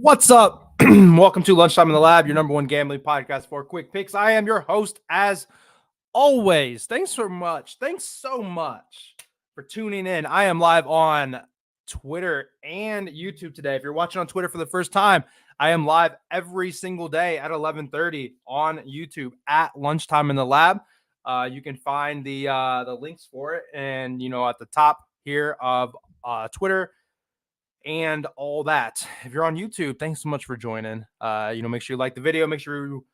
What's up? Welcome to Lunchtime in the Lab, your number one gambling podcast for quick picks. I am your host, as always. Thanks so much for tuning in. I am live on Twitter and YouTube today. If you're watching on Twitter for the first time, I am live every single day at 11:30 on YouTube at Lunchtime in the Lab. You can find the links for it, and at the top here of Twitter and all that. If you're on YouTube, thanks so much for joining. Make sure you like the video. Make sure you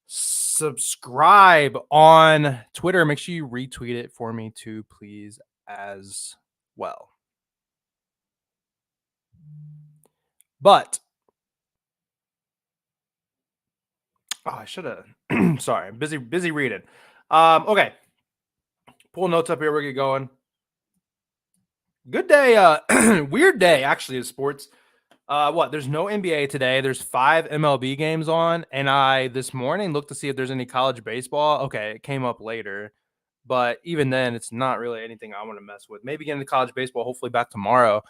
subscribe on Twitter. Make sure you retweet it for me too, please, as well. But I should have. Sorry, I'm busy reading. Okay, pull notes up here. We're getting going. Good day. Weird day actually of sports. There's no NBA today. There's 5 MLB games on, and I this morning looked to see if there's any college baseball. Okay, it came up later, but even then, it's not really anything I want to mess with. Maybe get into college baseball, hopefully back tomorrow.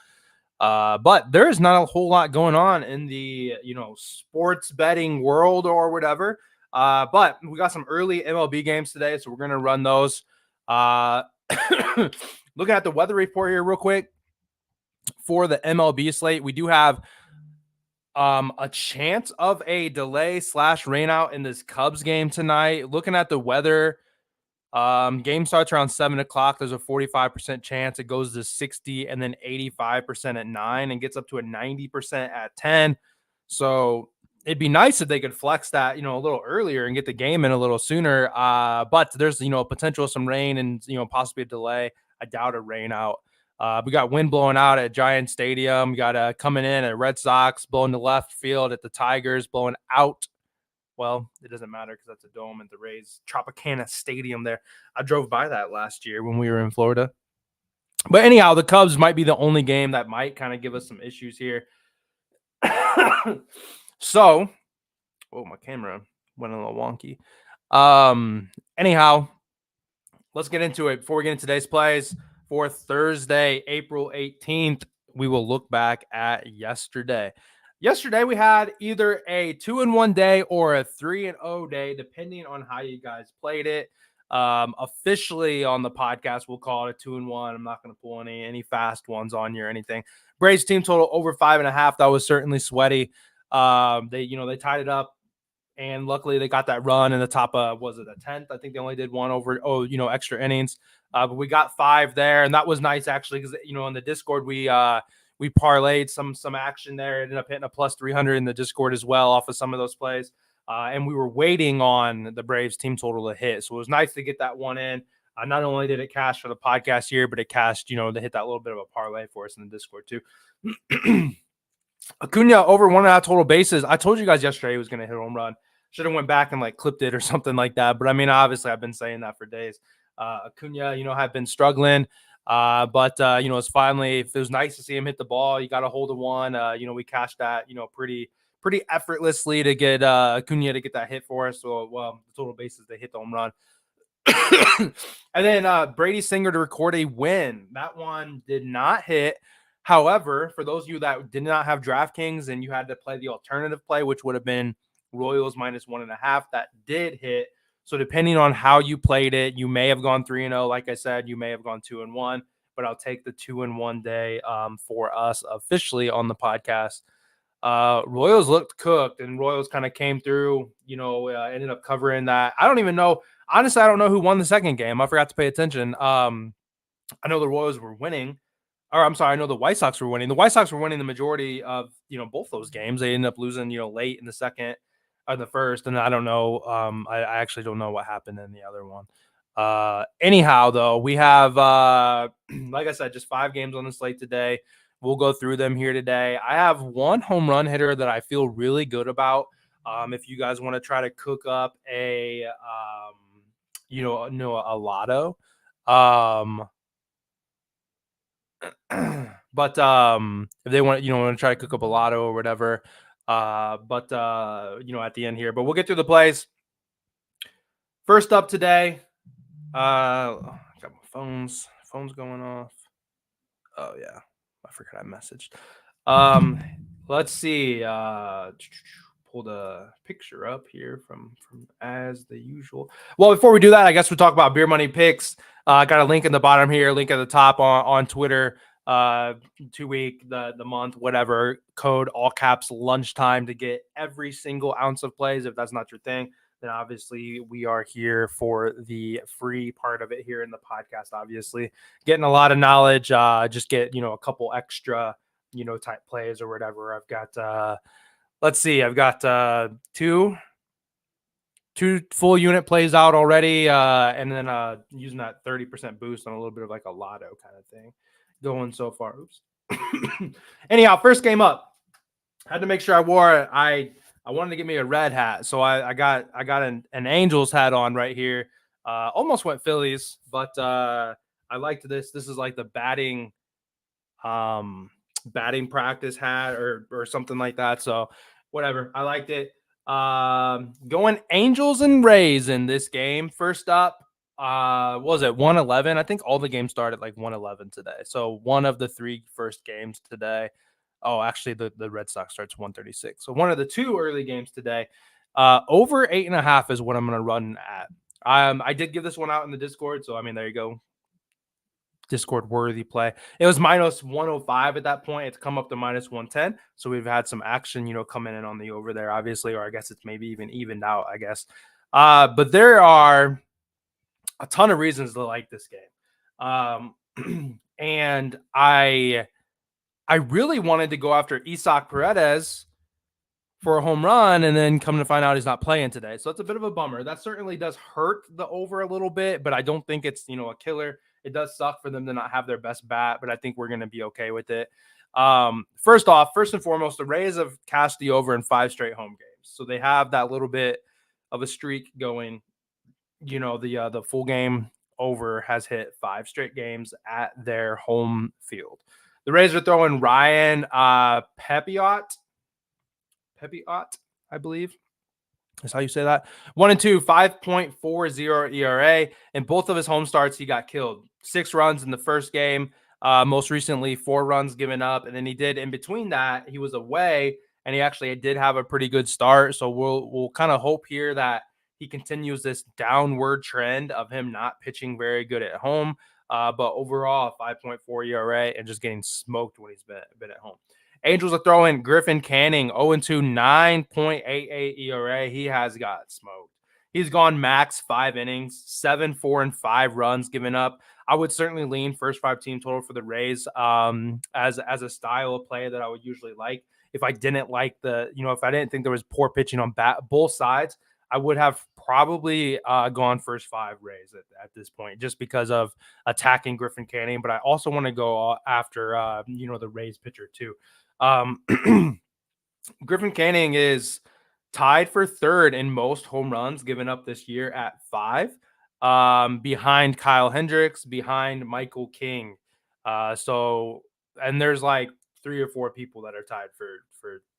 But there is not a whole lot going on in the sports betting world or whatever. But we got some early MLB games today, so we're gonna run those. Looking at the weather report here real quick for the MLB slate, we do have a chance of a delay / rain out in this Cubs game tonight. Looking at the weather, game starts around 7 o'clock. There's a 45% chance. It goes to 60 and then 85% at 9 and gets up to a 90% at 10. So it'd be nice if they could flex that, a little earlier and get the game in a little sooner. But there's, potential some rain and, possibly a delay. I doubt a rain out. We got wind blowing out at Giant Stadium. We got coming in at Red Sox, blowing to left field at the Tigers, blowing out. Well, it doesn't matter because that's a dome at the Rays Tropicana Stadium there. I drove by that last year when we were in Florida. But anyhow, the Cubs might be the only game that might kind of give us some issues here. So, my camera went a little wonky. Anyhow, let's get into it. Before we get into today's plays for Thursday, April 18th, we will look back at yesterday. Yesterday, we had either a 2-1 day or a 3-0 day, depending on how you guys played it. Officially on the podcast, we'll call it a 2-1. I'm not going to pull any fast ones on you or anything. Braves team total over 5.5. That was certainly sweaty. They tied it up, and luckily they got that run in the top of, was it the 10th? I think they only did one over, extra innings. But we got 5 there, and that was nice actually because, in the Discord we parlayed some action there. Ended up hitting a plus 300 in the Discord as well off of some of those plays. And we were waiting on the Braves team total to hit. So it was nice to get that one in. Not only did it cash for the podcast here, but it cashed, to hit that little bit of a parlay for us in the Discord too. Acuna over 1.5 total bases. I told you guys yesterday he was going to hit a home run. Should have went back and clipped it or something like that. But I mean, obviously I've been saying that for days. Acuna, have been struggling. But it's finally, it was nice to see him hit the ball. You got a hold of one. We cashed that, pretty effortlessly to get Acuna to get that hit for us. So, the total bases, they hit the home run. And then Brady Singer to record a win. That one did not hit. However, for those of you that did not have DraftKings and you had to play the alternative play, which would have been Royals minus 1.5, that did hit. So depending on how you played it, you may have gone 3-0. Like I said, you may have gone 2-1, but I'll take the 2-1 day for us officially on the podcast. Royals looked cooked, and Royals kind of came through, ended up covering that. I don't even know. Honestly, I don't know who won the second game. I forgot to pay attention. I know the Royals were winning. Or I'm sorry, I know the White Sox were winning. The White Sox were winning the majority of, both those games. They ended up losing, late in the second or the first. And I don't know. I actually don't know what happened in the other one. Anyhow, though, we have, like I said, just 5 games on the slate today. We'll go through them here today. I have one home run hitter that I feel really good about. If you guys want to try to cook up a lotto. But if they want to try to cook up a lotto or whatever, at the end here, but we'll get through the plays. First up today, I got my phone's going off. Oh yeah, I forgot I messaged. Let's see. Pull the picture up here from as the usual. Well, before we do that, I guess we'll talk about beer money picks. I got a link in the bottom here, link at the top on Twitter. 2 week, the month, whatever. Code all caps lunchtime to get every single ounce of plays. If that's not your thing, then obviously we are here for the free part of it here in the podcast. Obviously, getting a lot of knowledge. Just get a couple extra type plays or whatever. I've got let's see, I've got two full unit plays out already, and then using that 30% boost on a little bit of like a lotto kind of thing going so far. Oops. Anyhow, first game up. Had to make sure I wore it. I wanted to get me a red hat, so I got an Angels hat on right here. Almost went Phillies, but I liked this. This is like the batting practice hat or something like that. So whatever, I liked it. Going Angels and Rays in this game. First up, what was it 111? I think all the games started like 111 today. So one of the three first games today. Oh, actually, the Red Sox starts 136. So one of the two early games today. Over 8.5 is what I'm going to run at. I did give this one out in the Discord, so I mean, there you go. Discord worthy play. It was minus 105 at that point. It's come up to minus 110. So we've had some action, coming in on the over there, obviously, or I guess it's maybe even evened out, I guess. But there are a ton of reasons to like this game. And I really wanted to go after Isaac Paredes for a home run, and then come to find out he's not playing today. So it's a bit of a bummer. That certainly does hurt the over a little bit, but I don't think it's, a killer. It does suck for them to not have their best bat, but I think we're going to be okay with it. First and foremost, the Rays have cashed the over in 5 straight home games. So they have that little bit of a streak going. The full game over has hit 5 straight games at their home field. The Rays are throwing Ryan Pepiot, I believe. That's how you say that. 1-2, 5.40 ERA. In both of his home starts, he got killed. 6 runs in the first game. Most recently, 4 runs given up. And then he did in between that, he was away, and he actually did have a pretty good start. So we'll kind of hope here that he continues this downward trend of him not pitching very good at home. But overall, 5.4 ERA and just getting smoked when he's been at home. Angels are throwing Griffin Canning, 0-2, 9.88 ERA. He has got smoked. He's gone max 5 innings, 7, 4, and 5 runs given up. I would certainly lean first 5 team total for the Rays as a style of play that I would usually like. If I didn't like if I didn't think there was poor pitching on both sides, I would have probably gone first 5 Rays at this point, just because of attacking Griffin Canning. But I also want to go after the Rays pitcher too. Griffin Canning is tied for 3rd in most home runs given up this year at 5, behind Kyle Hendricks, behind Michael King. And there's like 3 or 4 people that are tied for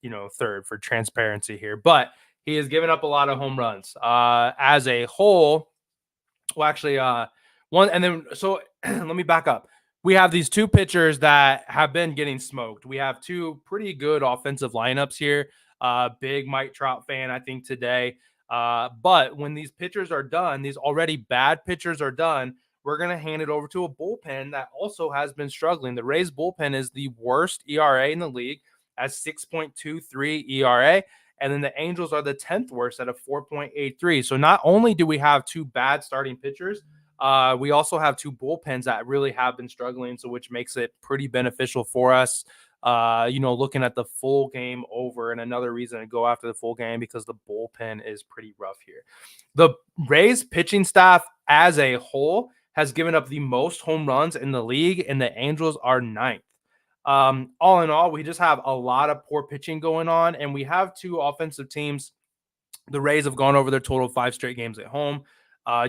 3rd for transparency here, but he has given up a lot of home runs as a whole. Well, actually, one, and then so let me back up. We have these 2 pitchers that have been getting smoked. We have 2 pretty good offensive lineups here. Big Mike Trout fan, I think, today. But when these pitchers are done, these already bad pitchers are done, we're going to hand it over to a bullpen that also has been struggling. The Rays bullpen is the worst ERA in the league at 6.23 ERA. And then the Angels are the 10th worst at a 4.83. So not only do we have 2 bad starting pitchers, we also have 2 bullpens that really have been struggling, so which makes it pretty beneficial for us. Looking at the full game over, and another reason to go after the full game because the bullpen is pretty rough here. The Rays pitching staff as a whole has given up the most home runs in the league, and the Angels are 9th. All in all, we just have a lot of poor pitching going on, and we have 2 offensive teams. The Rays have gone over their total 5 straight games at home.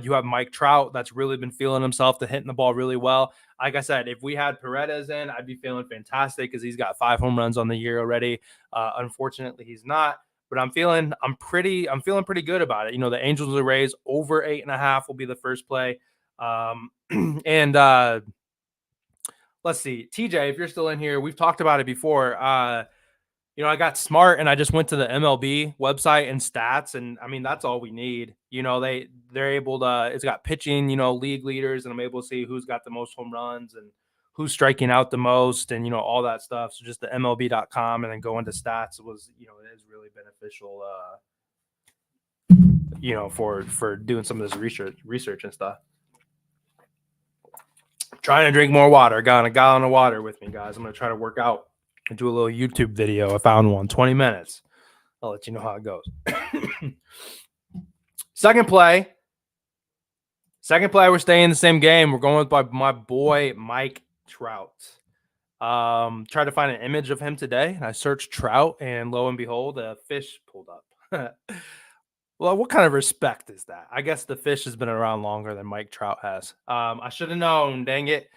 You have Mike Trout that's really been feeling himself to hitting the ball really well. Like I said, if we had Paredes in, I'd be feeling fantastic because he's got 5 home runs on the year already. Unfortunately, he's not. But I'm feeling pretty good about it. The Angels and the Rays over 8.5 will be the first play. And let's see, TJ, if you're still in here, we've talked about it before. I got smart and I just went to the MLB website and stats, and I mean that's all we need. They're able to. It's got pitching, league leaders, and I'm able to see who's got the most home runs and who's striking out the most, and all that stuff. So just the MLB.com and then go into stats was it is really beneficial. For doing some of this research and stuff. Trying to drink more water. Got a gallon of water with me, guys. I'm gonna try to work out and do a little YouTube video. I found one, 20 minutes. I'll let you know how it goes. Second play, we're staying in the same game. We're going with my boy Mike Trout. Tried to find an image of him today, and I searched Trout, and lo and behold, a fish pulled up. Well, what kind of respect is that? I guess the fish has been around longer than Mike Trout has. I should have known, dang it.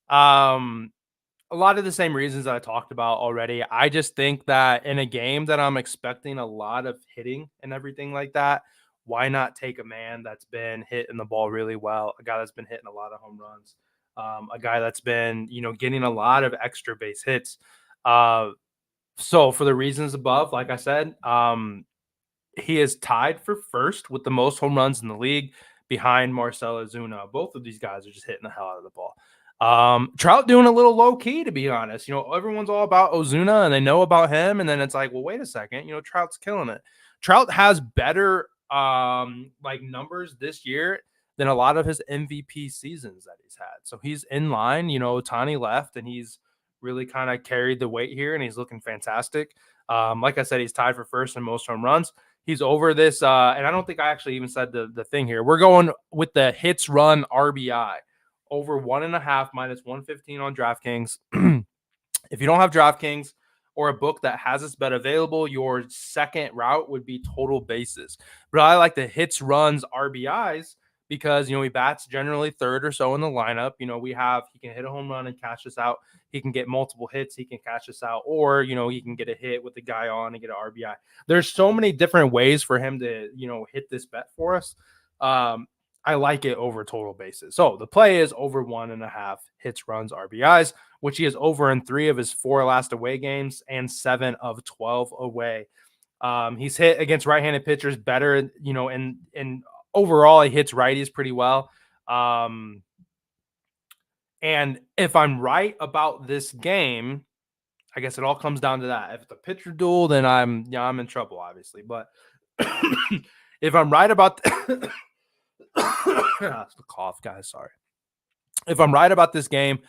A lot of the same reasons that I talked about already. I just think that in a game that I'm expecting a lot of hitting and everything like that, why not take a man that's been hitting the ball really well, a guy that's been hitting a lot of home runs, a guy that's been, getting a lot of extra base hits. So for the reasons above, like I said, he is tied for first with the most home runs in the league behind Marcell Ozuna. Both of these guys are just hitting the hell out of the ball. Trout doing a little low key, to be honest. Everyone's all about Ozuna and they know about him. And then it's like, well, wait a second. Trout's killing it. Trout has better numbers this year than a lot of his MVP seasons that he's had. So he's in line. Ohtani left and he's really kind of carried the weight here and he's looking fantastic. Like I said, he's tied for first in most home runs. He's over this, and I don't think I actually even said the thing here. We're going with the hits, run, RBI over 1.5 minus 115 on DraftKings. If you don't have DraftKings or a book that has this bet available, your second route would be total bases. But I like the hits, runs, RBIs because, he bats generally third or so in the lineup. He can hit a home run and catch us out. He can get multiple hits. He can catch us out. Or, he can get a hit with the guy on and get an RBI. There's so many different ways for him to, hit this bet for us. I like it over total bases. So the play is over 1.5 hits, runs, RBIs, which he is over in 3 of his 4 last away games and 7 of 12 away. He's hit against right-handed pitchers better, and overall he hits righties pretty well. And if I'm right about this game, I guess it all comes down to that. If it's a pitcher duel, then I'm in trouble, obviously. But if I'm right about the cough, guys, sorry. If I'm right about this game,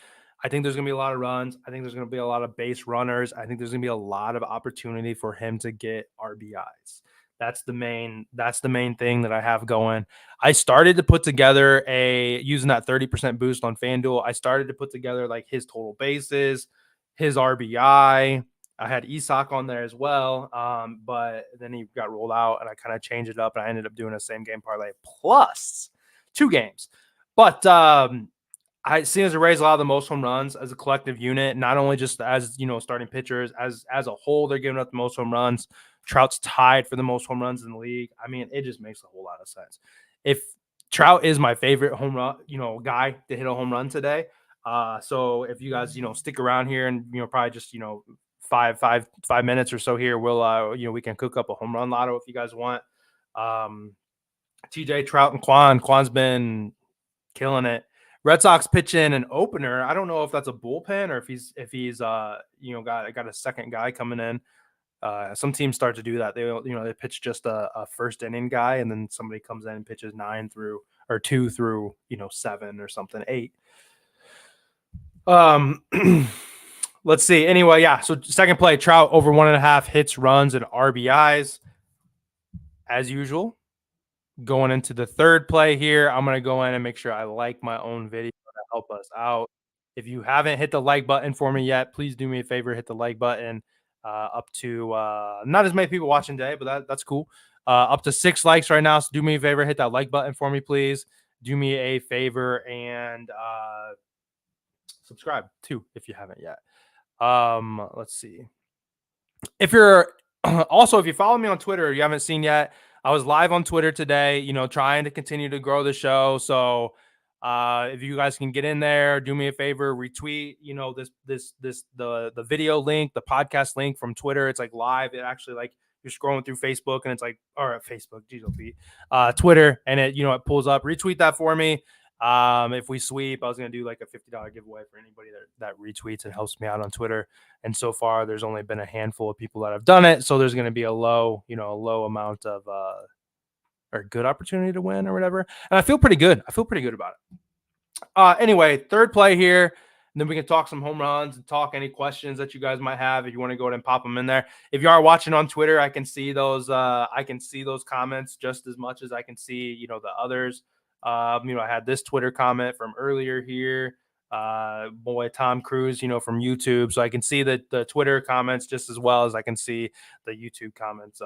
I think there's going to be a lot of runs. I think there's going to be a lot of base runners. I think there's going to be a lot of opportunity for him to get RBIs. That's the main thing that I have going. I started to put together using that 30% boost on FanDuel. I started to put together like his total bases, his RBI. I had Isak on there as well. But then he got rolled out and I kind of changed it up and I ended up doing a same game parlay plus 2 games. But I see as a raise a lot of the most home runs as a collective unit, not only just as starting pitchers, as a whole, they're giving up the most home runs. Trout's tied for the most home runs in the league. I mean, it just makes a whole lot of sense. If Trout is my favorite home run, guy to hit a home run today. So if you guys, stick around here and, probably just, 5 minutes or so here, we'll, we can cook up a home run lotto if you guys want. TJ, Trout, and Quan. Quan's been killing it. Red Sox pitch in an opener. I don't know if that's a bullpen or if he's got a second guy coming in. Some teams start to do that. They pitch just a first inning guy, and then somebody comes in and pitches 2 through 7 or something, 8. Let's see. Anyway, yeah. So second play, Trout over 1.5 hits, runs, and RBIs as usual. Going into the third play here, I'm going to go in and make sure I like my own video to help us out. If you haven't hit the like button for me yet, please do me a favor, hit the like button. Up to not as many people watching today, but that's cool. Up to 6 likes right now. So do me a favor, hit that like button for me, please. Do me a favor and subscribe too if you haven't yet. Let's see. If you follow me on Twitter, you haven't seen yet, I was live on Twitter today, trying to continue to grow the show. So If you guys can get in there, do me a favor, retweet, the video link, the podcast link from Twitter. It's like live. It actually like you're scrolling through Facebook and it's like, or Facebook, Twitter, and it pulls up. Retweet that for me. If we sweep, I was gonna do like a $50 giveaway for anybody that retweets and helps me out on Twitter. And so far, there's only been a handful of people that have done it. So there's gonna be a low amount of or good opportunity to win or whatever. And I feel pretty good. About it. Anyway, third play here. And then we can talk some home runs and talk any questions that you guys might have if you want to go ahead and pop them in there. If you are watching on Twitter, I can see those. I can see those comments just as much as I can see, the others. I had this Twitter comment from earlier here. Boy, Tom Cruise, from YouTube. So I can see the Twitter comments just as well as I can see the YouTube comments,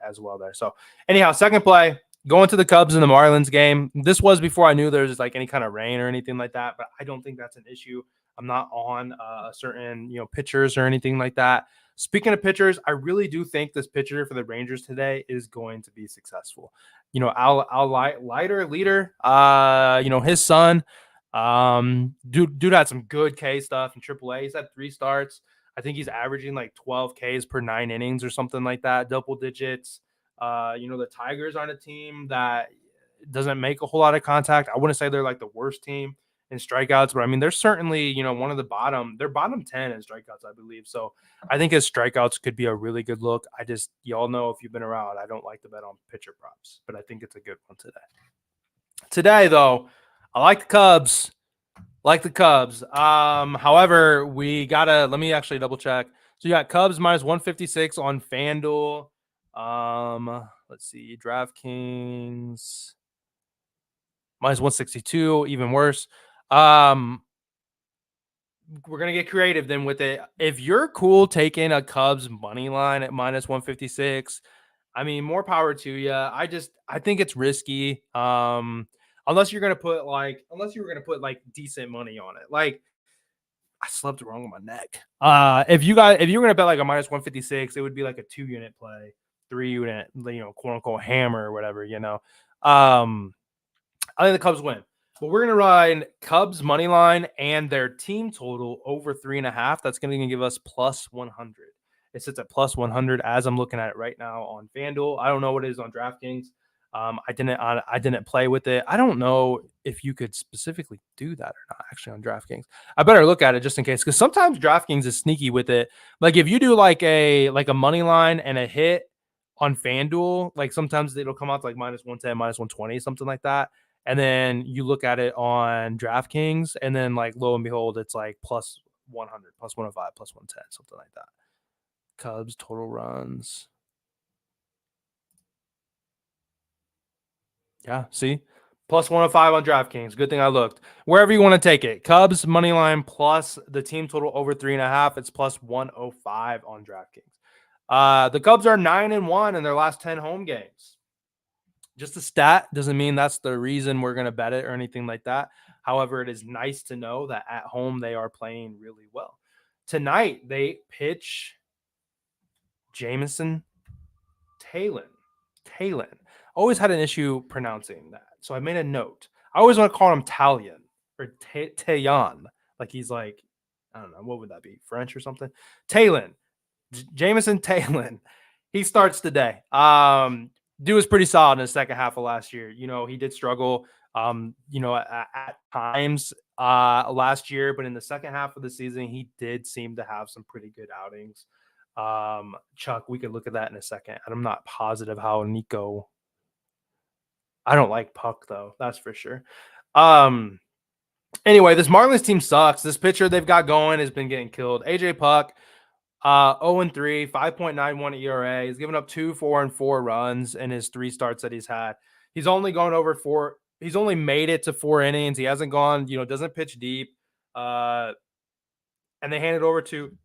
as well there. So anyhow, second play, going to the Cubs and the Marlins game. This was before I knew there was like any kind of rain or anything like that, but I don't think that's an issue. I'm not on certain, pitchers or anything like that. Speaking of pitchers, I really do think this pitcher for the Rangers today is going to be successful. Al Leiter, his son, dude had some good K stuff in AAA. He's had 3 starts. I think he's averaging like 12 Ks per 9 innings or something like that, double digits. The Tigers aren't a team that doesn't make a whole lot of contact. I wouldn't say they're like the worst team in strikeouts, but I mean, they're certainly, one of they're bottom 10 in strikeouts, I believe. So I think his strikeouts could be a really good look. Y'all know if you've been around, I don't like to bet on pitcher props, but I think it's a good one today. Today, though, I like the Cubs. However, let me actually double check. So you got Cubs minus 156 on FanDuel. Let's see, DraftKings minus 162, even worse. We're gonna get creative then with it. If you're cool taking a Cubs money line at minus 156, I mean, more power to you. I think it's risky. Unless you're gonna put like decent money on it. Like I slept wrong on my neck. If you were gonna bet like a minus 156, it would be like a 2-unit play, 3-unit, quote unquote hammer or whatever. I think the Cubs win. But we're gonna ride Cubs money line and their team total over 3.5. That's gonna give us plus 100. It sits at plus 100 as I'm looking at it right now on FanDuel. I don't know what it is on DraftKings. I didn't play with it. I don't know if you could specifically do that or not actually on DraftKings. I better look at it just in case, because sometimes DraftKings is sneaky with it. Like if you do like a money line and a hit on FanDuel, like sometimes it'll come out to like minus 110, minus 120, something like that. And then you look at it on DraftKings, and then like lo and behold, it's like plus 100, plus 105, plus 110, something like that. Cubs total runs. Yeah, see? Plus 105 on DraftKings. Good thing I looked. Wherever you want to take it. Cubs money line plus the team total over 3.5. It's plus 105 on DraftKings. The Cubs are 9-1 in their last 10 home games. Just a stat doesn't mean that's the reason we're going to bet it or anything like that. However, it is nice to know that at home they are playing really well. Tonight, they pitch Jameson Taylor. Always had an issue pronouncing that. So I made a note. I always want to call him Talion or Tayon. Like he's like, I don't know, what would that be? French or something? Taylor. Jameson Taylor. He starts today. Dude was pretty solid in the second half of last year. He did struggle, at times last year, but in the second half of the season, he did seem to have some pretty good outings. Chuck, we could look at that in a second. And I'm not positive how Nico. I don't like Puck though, that's for sure. Anyway, this Marlins team sucks. This pitcher they've got going has been getting killed. AJ Puck, 0-3, 5.91 ERA. He's given up 2, 4, and 4 runs in his 3 starts that he's had. He's only gone over 4. He's only made it to 4 innings. He hasn't gone, doesn't pitch deep. And they handed over to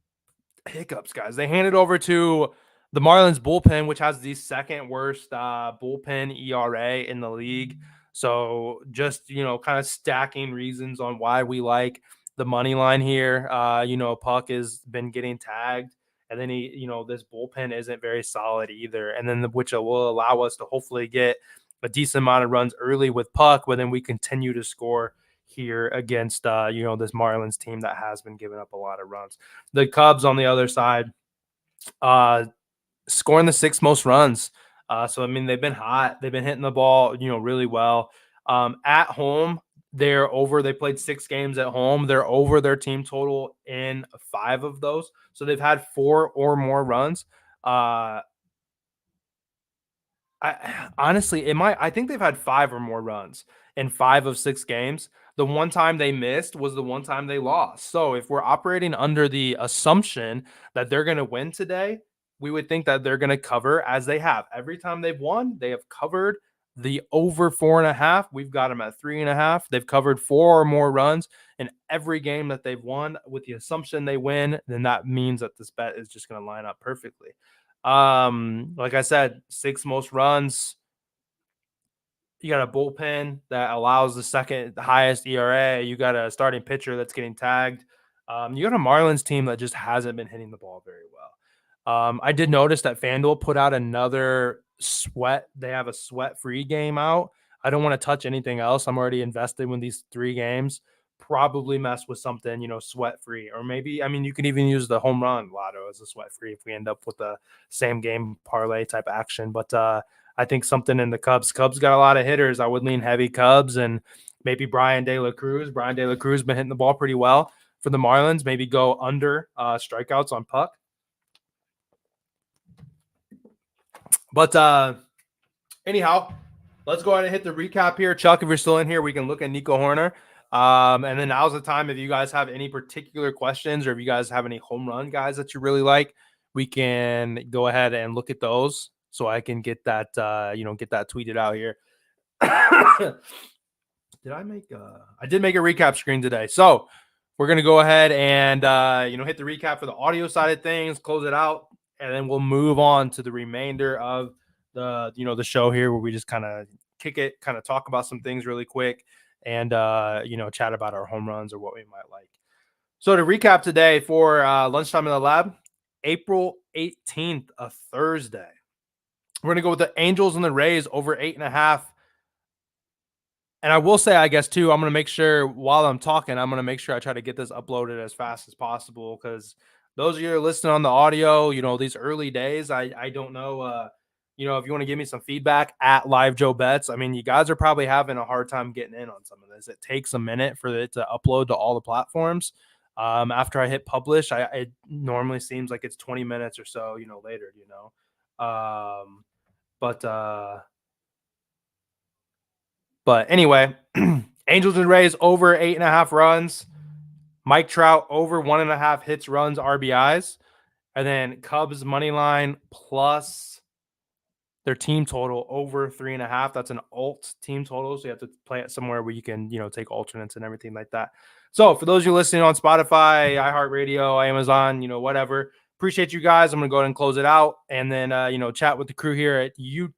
hiccups, guys. They handed over to the Marlins bullpen, which has the second worst bullpen ERA in the league. So just, kind of stacking reasons on why we like the money line here. Puck has been getting tagged, and then this bullpen isn't very solid either. And then which will allow us to hopefully get a decent amount of runs early with puck, but then we continue to score here against this Marlins team that has been giving up a lot of runs. The Cubs on the other side, scoring the 6th most runs. So I mean, they've been hot. They've been hitting the ball, really well. At home, they're over. They played 6 games at home. They're over their team total in 5 of those. So they've had 4 or more runs. I think they've had 5 or more runs in 5 of 6 games. The one time they missed was the one time they lost. So if we're operating under the assumption that they're going to win today, we would think that they're going to cover, as they have every time they've won. They have covered the over 4.5. We've got them at 3.5. They've covered 4 or more runs in every game that they've won. With the assumption they win, then that means that this bet is just going to line up perfectly. Like I said, 6 most runs. You got a bullpen that allows the second highest ERA. You got a starting pitcher that's getting tagged. You got a Marlins team that just hasn't been hitting the ball very well. I did notice that FanDuel put out another sweat. They have a sweat-free game out. I don't want to touch anything else. I'm already invested in these 3 games. Probably mess with something, sweat-free. Or maybe, I mean, you can even use the home run lotto as a sweat-free if we end up with a same game parlay type action. But I think something in the Cubs. Cubs got a lot of hitters. I would lean heavy Cubs and maybe Brian De La Cruz. Brian De La Cruz been hitting the ball pretty well for the Marlins. Maybe go under strikeouts on puck. But anyhow, let's go ahead and hit the recap here. Chuck, if you're still in here, we can look at Nico Horner. And then now's the time. If you guys have any particular questions or if you guys have any home run guys that you really like, we can go ahead and look at those so I can get that, get that tweeted out here. I did make a recap screen today. So we're going to go ahead and, hit the recap for the audio side of things, close it out, and then we'll move on to the remainder of the show here where we just kind of kick it, kind of talk about some things really quick and, chat about our home runs or what we might like. So to recap today for Lunchtime in the Lab, April 18th, a Thursday. We're going to go with the Angels and the Rays over 8.5. And I will say, I guess, too, I'm going to make sure while I'm talking, I'm going to make sure I try to get this uploaded as fast as possible because those of you who are listening on the audio, these early days, I don't know, if you want to give me some feedback at Live Joe Bets. I mean, you guys are probably having a hard time getting in on some of this. It takes a minute for it to upload to all the platforms. After I hit publish, it normally seems like it's 20 minutes or so, later, But anyway, Angels and Rays over 8.5 runs. Mike Trout over 1.5 hits, runs, RBIs. And then Cubs money line plus their team total over 3.5. That's an alt team total. So you have to play it somewhere where you can, take alternates and everything like that. So for those of you listening on Spotify, iHeartRadio, Amazon, whatever, appreciate you guys. I'm going to go ahead and close it out and then, chat with the crew here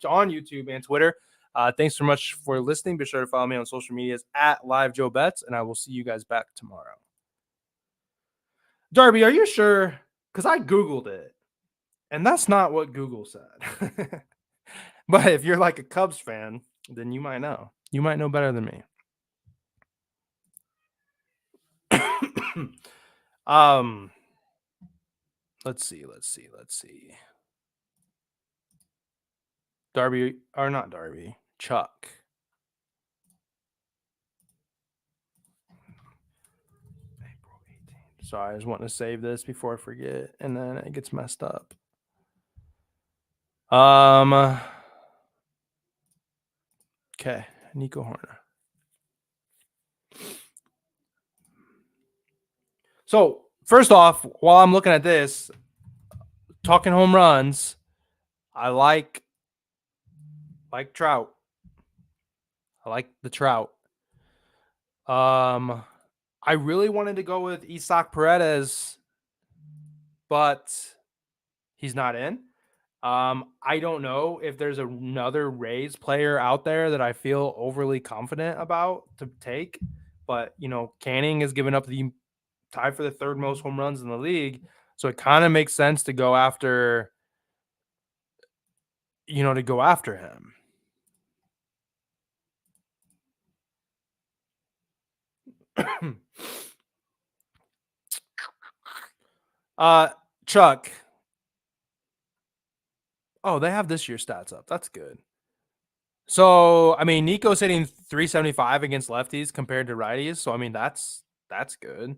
on YouTube and Twitter. Thanks so much for listening. Be sure to follow me on social medias at Live Joe Bets, and I will see you guys back tomorrow. Darby, are you sure? Because I Googled it, and that's not what Google said. But if you're like a Cubs fan, then you might know. You might know better than me. Let's see. Darby, or not Darby, Chuck. April 18th. Sorry, I just want to save this before I forget, and then it gets messed up. Okay, Nico Horner. So first off, while I'm looking at this, talking home runs, I like Trout. I like the Trout. I really wanted to go with Isaac Paredes, but he's not in. I don't know if there's another Rays player out there that I feel overly confident about to take, but Canning has given up the tie for the 3rd most home runs in the league, so it kind of makes sense to go after him. Chuck. Oh, they have this year's stats up. That's good. So, I mean, Nico's hitting 375 against lefties compared to righties. So, I mean, that's good.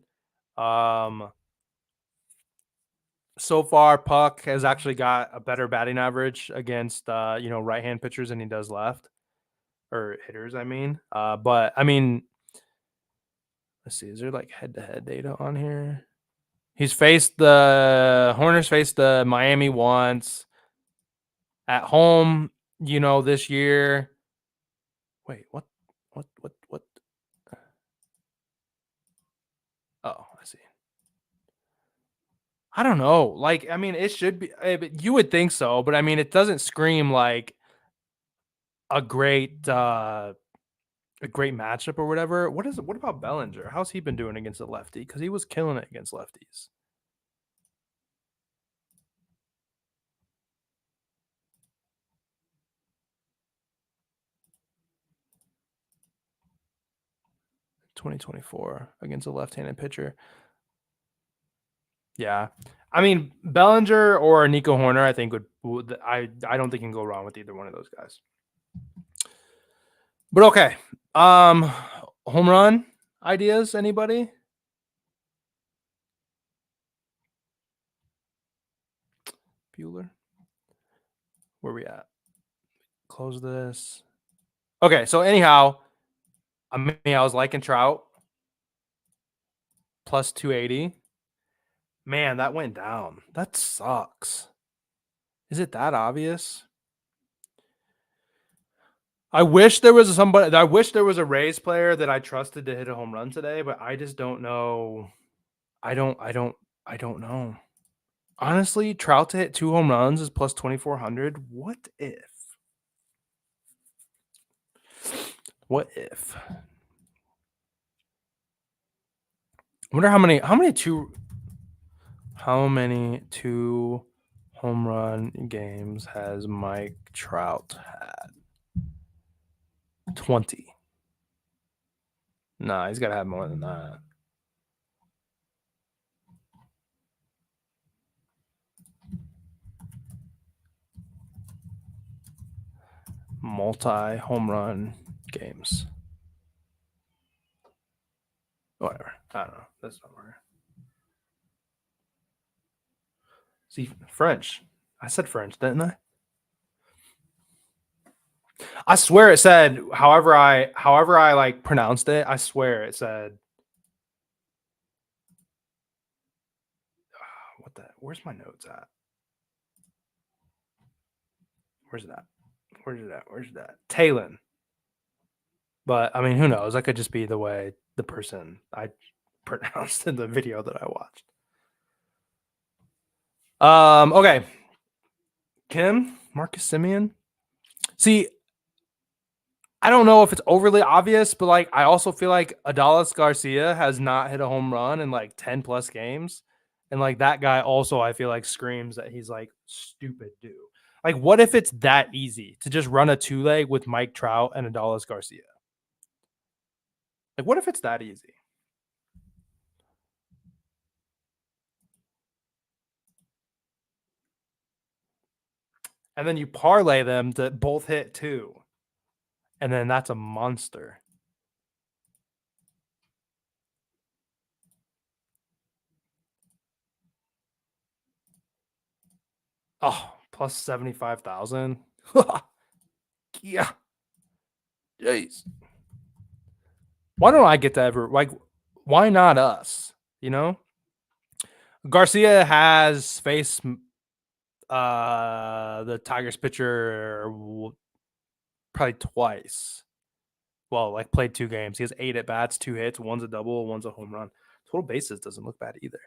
So far, Puck has actually got a better batting average against right-hand pitchers than he does left, or hitters, I mean. But I mean, let's see, is there like head-to-head data on here? Horners faced the Miami once at home, this year. Wait, what? Oh, I see. I don't know. Like, I mean, it should be. You would think so, but I mean, it doesn't scream like a great matchup or whatever. What about Bellinger? How's he been doing against a lefty? Because he was killing it against lefties. (2024) against a left-handed pitcher. Yeah, I mean Bellinger or Nico Horner, I think I don't think you can go wrong with either one of those guys. But okay, home run ideas? Anybody? Bueller. Where we at? Close this. Okay, so anyhow, I mean, I was liking Trout plus 280. Man, that went down. That sucks. Is it that obvious? I wish there was a Rays player that I trusted to hit a home run today, but I just don't know. I don't know. Honestly, Trout to hit 2 home runs is plus 2,400. What if? What if? I wonder how many two home run games has Mike Trout had? 20. Nah, he's got to have more than that. Multi home run games. Whatever. I don't know. That's not working. See, French. I said French, didn't I? I swear it said however I like pronounced it. I swear it said. What the? Where's my notes at? Where's that? Where's that? Talon. But I mean, who knows? That could just be the way the person I pronounced in the video that I watched. Okay. Kim, Marcus Simeon. See, I don't know if it's overly obvious, but like I also feel like Adalis Garcia has not hit a home run in like 10 plus games. And like that guy also, I feel like screams that he's like stupid dude. Like, what if it's that easy to just run a 2-leg with Mike Trout and Adalis Garcia? Like, what if it's that easy? And then you parlay them to both hit 2. And then that's a monster. Oh, plus 75,000. Yeah. Jeez. Why don't I get to ever, like, why not us? You know? Garcia has faced the Tigers pitcher probably twice. Well, like played 2 games. He has 8 at bats, 2 hits, one's a double, one's a home run. Total bases doesn't look bad either.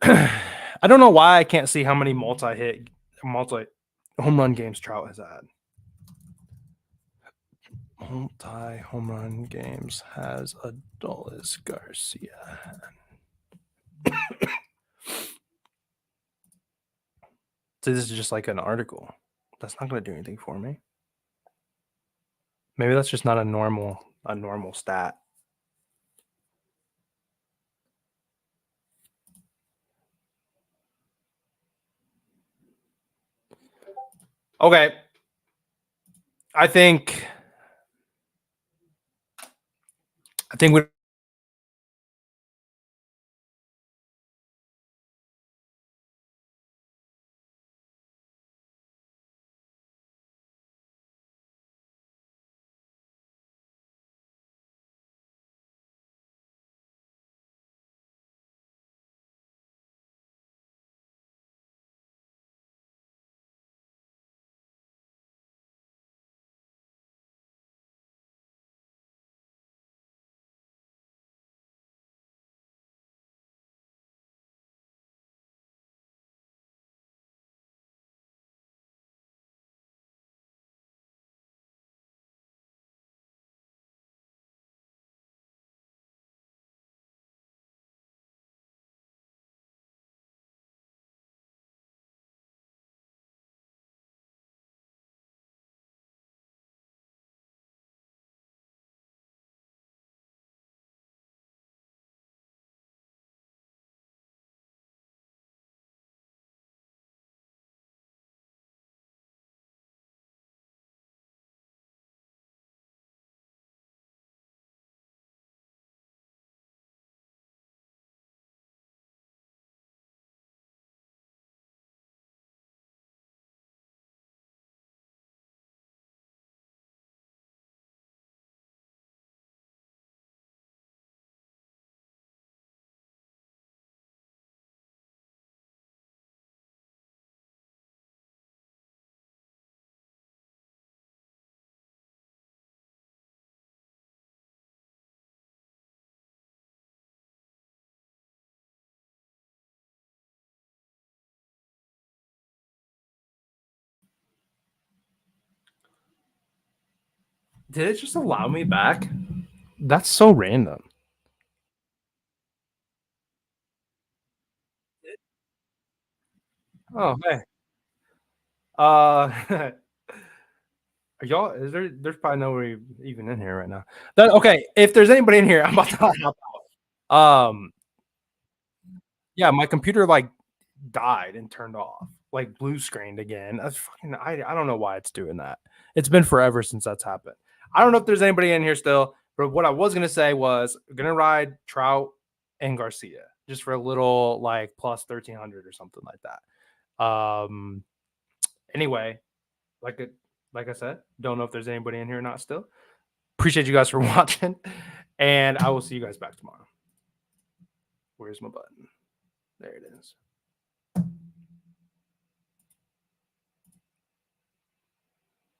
I don't know why I can't see how many multi home run games Trout has had. Multi home run games has Adolis Garcia. So this is just like an article. That's not going to do anything for me. Maybe that's just not a normal a normal stat. Okay. I think we did it just allow me back? That's so random. Oh, hey. Uh Are y'all is there's probably nobody even in here right now. Okay, if there's anybody in here, I'm about to hop out. Yeah, my computer like died and turned off, like blue screened again. That's fucking I don't know why it's doing that. It's been forever since that's happened. I don't know if there's anybody in here still, but what I was gonna say was gonna ride Trout and Garcia just for a little like plus 1300 or something like that. Anyway, like it like I said, don't know if there's anybody in here or not still. Appreciate you guys for watching, and I will see you guys back tomorrow. Where's my button? There it is.